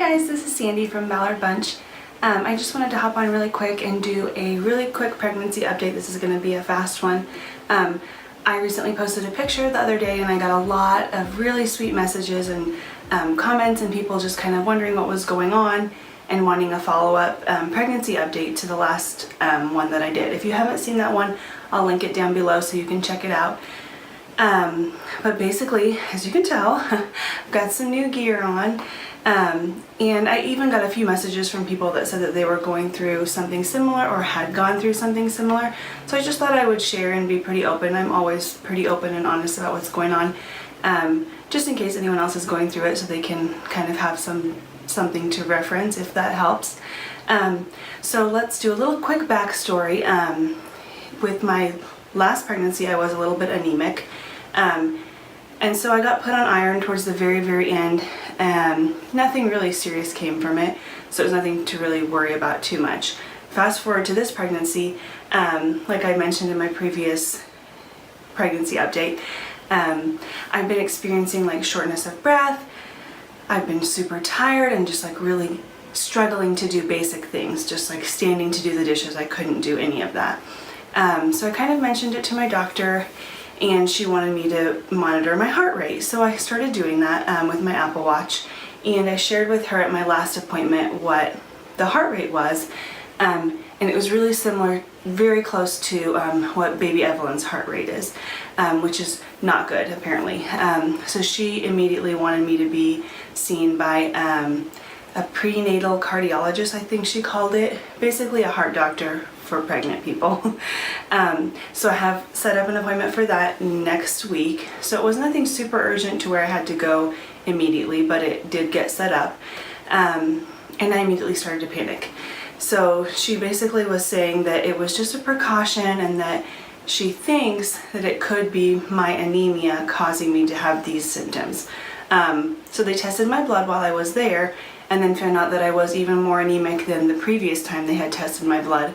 guys, this is Sandy from Ballard Bunch. I just wanted to hop on really quick and do a really quick pregnancy update. This is going to be a fast one. I recently posted a picture the other day and I got a lot of really sweet messages and comments and people just kind of wondering what was going on and wanting a follow-up pregnancy update to the last one that I did. If you haven't seen that one, I'll link it down below so you can check it out. But basically, as you can tell, I've got some new gear on, and I even got a few messages from people that said that they were going through something similar or had gone through something similar. So I just thought I would share and be pretty open. I'm always pretty open and honest about what's going on, just in case anyone else is going through it so they can kind of have something to reference if that helps. So let's do a little quick backstory. With my last pregnancy, I was a little bit anemic. And so I got put on iron towards the very end, and nothing really serious came from it, so it was nothing to really worry about too much. Fast forward to this pregnancy, like I mentioned in my previous pregnancy update, I've been experiencing like shortness of breath. I've been super tired and just like really struggling to do basic things, just like standing to do the dishes. I couldn't do any of that. So I kind of mentioned it to my doctor, and she wanted me to monitor my heart rate. So I started doing that with my Apple Watch, and I shared with her at my last appointment what the heart rate was, and it was really similar, very close to what baby Evelyn's heart rate is, which is not good apparently. So she immediately wanted me to be seen by a prenatal cardiologist, I think she called it, basically a heart doctor for pregnant people. So I have set up an appointment for that next week. So it was nothing super urgent to where I had to go immediately, but it did get set up. And I immediately started to panic. So she basically was saying that it was just a precaution and that she thinks that it could be my anemia causing me to have these symptoms. So they tested my blood while I was there and then found out that I was even more anemic than the previous time they had tested my blood.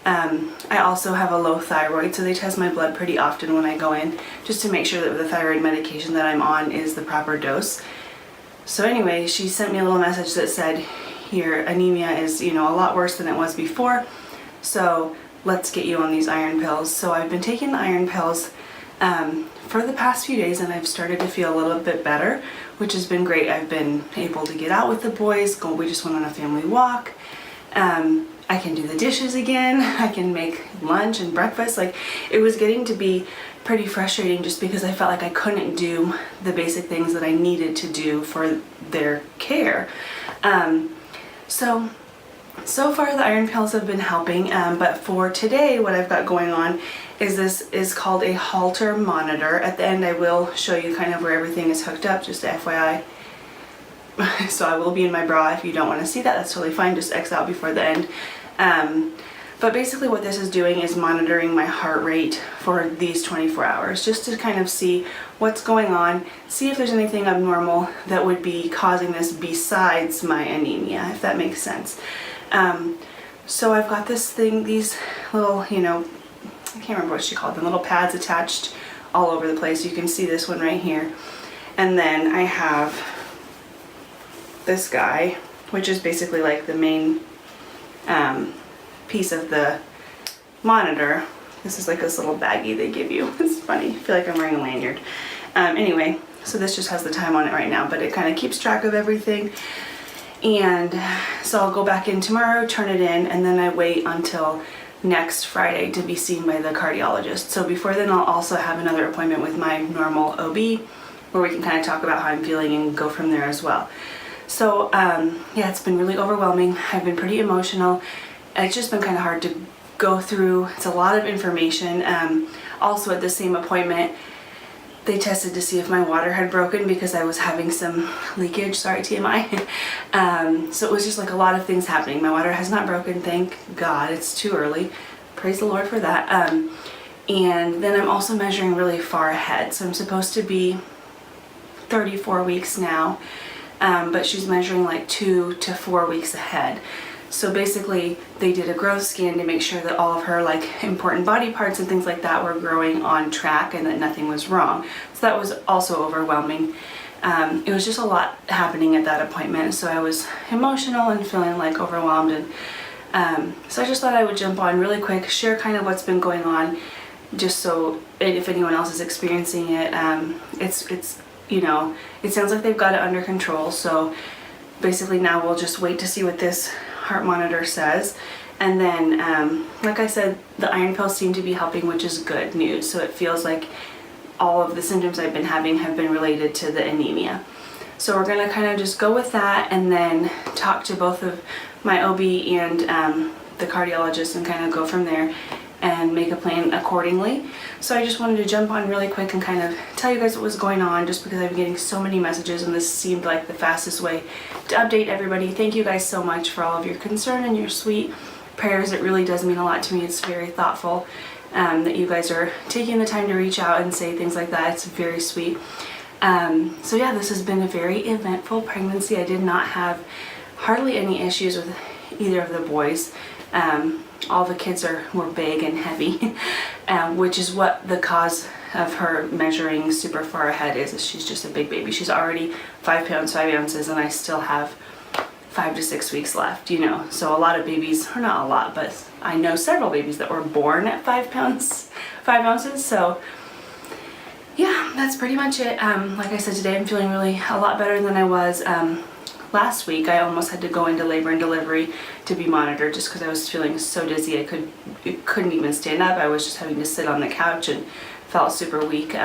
I also have a low thyroid, so they test my blood pretty often when I go in, just to make sure that the thyroid medication that I'm on is the proper dose. So anyway, she sent me a little message that said, your anemia is, a lot worse than it was before, so let's get you on these iron pills. So I've been taking the iron pills for the past few days, and I've started to feel a little bit better, which has been great. I've been able to get out with the boys. We just went on a family walk. I can do the dishes again. I can make lunch and breakfast. Like, it was getting to be pretty frustrating just because I felt like I couldn't do the basic things that I needed to do for their care. So far the iron pills have been helping, but for today what I've got going on is this is called a holter monitor. At the end I will show you kind of where everything is hooked up, just FYI. So I will be in my bra. If you don't want to see that, that's totally fine, just X out before the end. But basically what this is doing is monitoring my heart rate for these 24 hours, just to kind of see what's going on, see if there's anything abnormal that would be causing this besides my anemia, if that makes sense. So I've got this thing, these little, I can't remember what she called them, little pads attached all over the place. You can see this one right here. And then I have this guy, which is basically like the main piece of the monitor. This is like this little baggie they give you. It's funny, I feel like I'm wearing a lanyard. Anyway, so this just has the time on it right now, but it kind of keeps track of everything. And so I'll go back in tomorrow, turn it in, and then I wait until next Friday to be seen by the cardiologist. So before then I'll also have another appointment with my normal OB where we can kind of talk about how I'm feeling and go from there as well. So yeah, it's been really overwhelming. I've been pretty emotional. It's just been kind of hard to go through. It's a lot of information. Also at the same appointment, they tested to see if my water had broken because I was having some leakage, sorry TMI. So it was just like a lot of things happening. My water has not broken, thank God, it's too early. Praise the Lord for that. And then I'm also measuring really far ahead. So I'm supposed to be 34 weeks now. But she's measuring like 2 to 4 weeks ahead. So basically they did a growth scan to make sure that all of her like important body parts and things like that were growing on track and that nothing was wrong. So that was also overwhelming. It was just a lot happening at that appointment, so I was emotional and feeling like overwhelmed, and so I just thought I would jump on really quick, share kind of what's been going on, just so if anyone else is experiencing it, it's you know, it sounds like they've got it under control. So basically now we'll just wait to see what this heart monitor says, and then like I said, the iron pills seem to be helping, which is good news. So it feels like all of the symptoms I've been having have been related to the anemia. So we're gonna kind of just go with that, and then talk to both of my OB and the cardiologist, and kind of go from there and make a plan accordingly. So I just wanted to jump on really quick and kind of tell you guys what was going on, just because I've been getting so many messages, and this seemed like the fastest way to update everybody. Thank you guys so much for all of your concern and your sweet prayers. It really does mean a lot to me. It's very thoughtful that you guys are taking the time to reach out and say things like that. It's very sweet. So yeah, this has been a very eventful pregnancy. I did not have hardly any issues with either of the boys. All the kids were big and heavy, which is what the cause of her measuring super far ahead is she's just a big baby. She's already 5 pounds 5 ounces, and I still have 5 to 6 weeks left, you know. So a lot of babies, or not a lot, but I know several babies that were born at 5 pounds 5 ounces. So yeah, that's pretty much it. Like I said, today I'm feeling really a lot better than I was last week. I almost had to go into labor and delivery to be monitored, just because I was feeling so dizzy. I couldn't even stand up. I was just having to sit on the couch and felt super weak.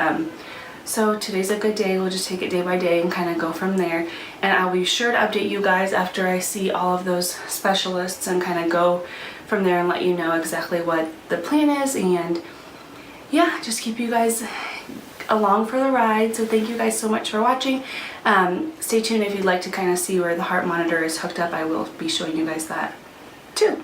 So today's a good day. We'll just take it day by day and kind of go from there. And I'll be sure to update you guys after I see all of those specialists, and kind of go from there and let you know exactly what the plan is. And yeah, just keep you guys along for the ride. So thank you guys so much for watching. Stay tuned if you'd like to kind of see where the heart monitor is hooked up. I will be showing you guys that too.